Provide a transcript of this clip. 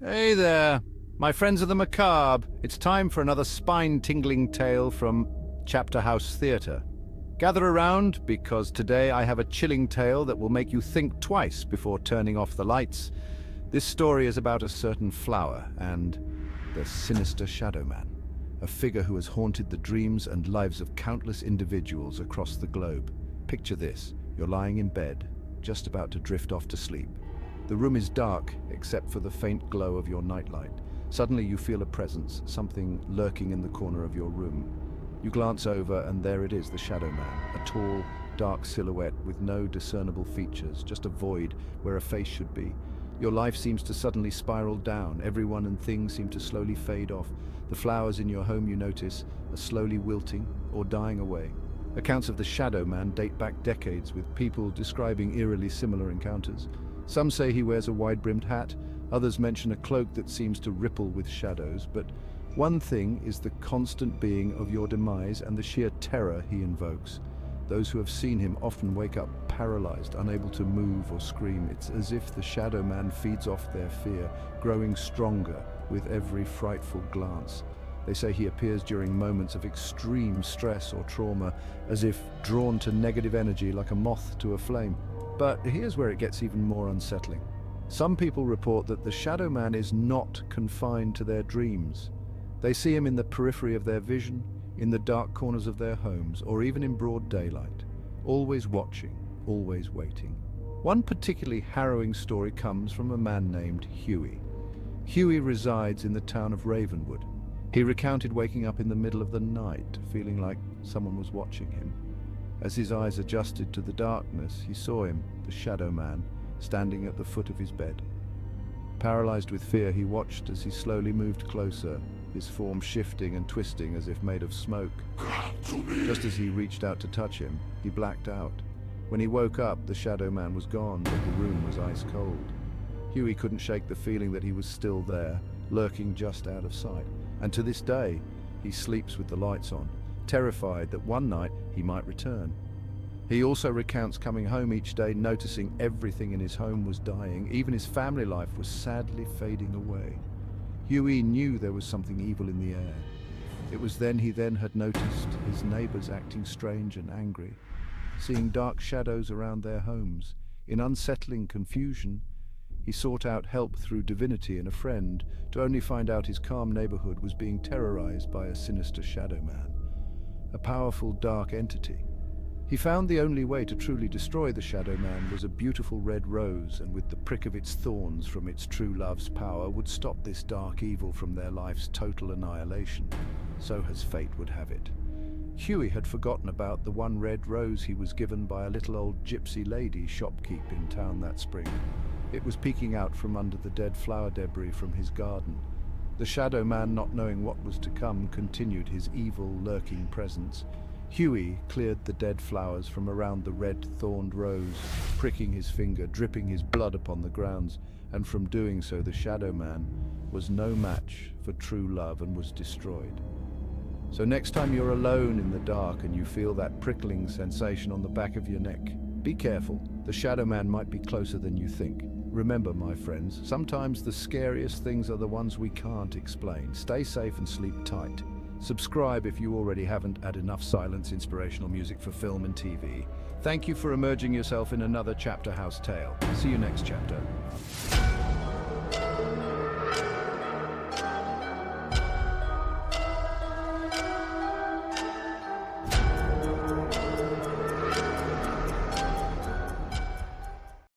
Hey there, my friends of the macabre. It's time for another spine-tingling tale from Chapter House Theatre. Gather around, because today I have a chilling tale that will make you think twice before turning off the lights. This story is about a certain flower and the sinister Shadow Man, a figure who has haunted the dreams and lives of countless individuals across the globe. Picture this: you're lying in bed, just about to drift off to sleep. The room is dark, except for the faint glow of your nightlight. Suddenly you feel a presence, something lurking in the corner of your room. You glance over, and there it is, the Shadow Man, a tall, dark silhouette with no discernible features, just a void where a face should be. Your life seems to suddenly spiral down. Everyone and things seem to slowly fade off. The flowers in your home, you notice, are slowly wilting or dying away. Accounts of the Shadow Man date back decades, with people describing eerily similar encounters. Some say he wears a wide-brimmed hat, others mention a cloak that seems to ripple with shadows, but one thing is the constant being of your demise and the sheer terror he invokes. Those who have seen him often wake up paralyzed, unable to move or scream. It's as if the Shadow Man feeds off their fear, growing stronger with every frightful glance. They say he appears during moments of extreme stress or trauma, as if drawn to negative energy like a moth to a flame. But here's where it gets even more unsettling. Some people report that the Shadow Man is not confined to their dreams. They see him in the periphery of their vision, in the dark corners of their homes, or even in broad daylight. Always watching, always waiting. One particularly harrowing story comes from a man named Huey. Huey resides in the town of Ravenwood. He recounted waking up in the middle of the night, feeling like someone was watching him. As his eyes adjusted to the darkness, he saw him, the Shadow Man, standing at the foot of his bed. Paralyzed with fear, he watched as he slowly moved closer, his form shifting and twisting as if made of smoke. Just as he reached out to touch him, he blacked out. When he woke up, the Shadow Man was gone, but the room was ice cold. Huey couldn't shake the feeling that he was still there, lurking just out of sight. And to this day, he sleeps with the lights on, terrified that one night he might return. He also recounts coming home each day, noticing everything in his home was dying. Even his family life was sadly fading away. Huey knew there was something evil in the air. It was then he had noticed his neighbors acting strange and angry, seeing dark shadows around their homes. In unsettling confusion, he sought out help through divinity and a friend, to only find out his calm neighborhood was being terrorized by a sinister Shadow Man, a powerful dark entity. He found the only way to truly destroy the Shadow Man was a beautiful red rose, and with the prick of its thorns from its true love's power would stop this dark evil from their life's total annihilation. So as fate would have it. Huey had forgotten about the one red rose he was given by a little old gypsy lady shopkeep in town that spring. It was peeking out from under the dead flower debris from his garden. The Shadow Man, not knowing what was to come, continued his evil, lurking presence. Huey cleared the dead flowers from around the red thorned rose, pricking his finger, dripping his blood upon the grounds, and from doing so the Shadow Man was no match for true love and was destroyed. So next time you're alone in the dark and you feel that prickling sensation on the back of your neck, be careful. The Shadow Man might be closer than you think. Remember, my friends, sometimes the scariest things are the ones we can't explain. Stay safe and sleep tight. Subscribe if you already haven't. Add enough silence, inspirational music for film and TV. Thank you for immersing yourself in another Chapter House tale. See you next chapter.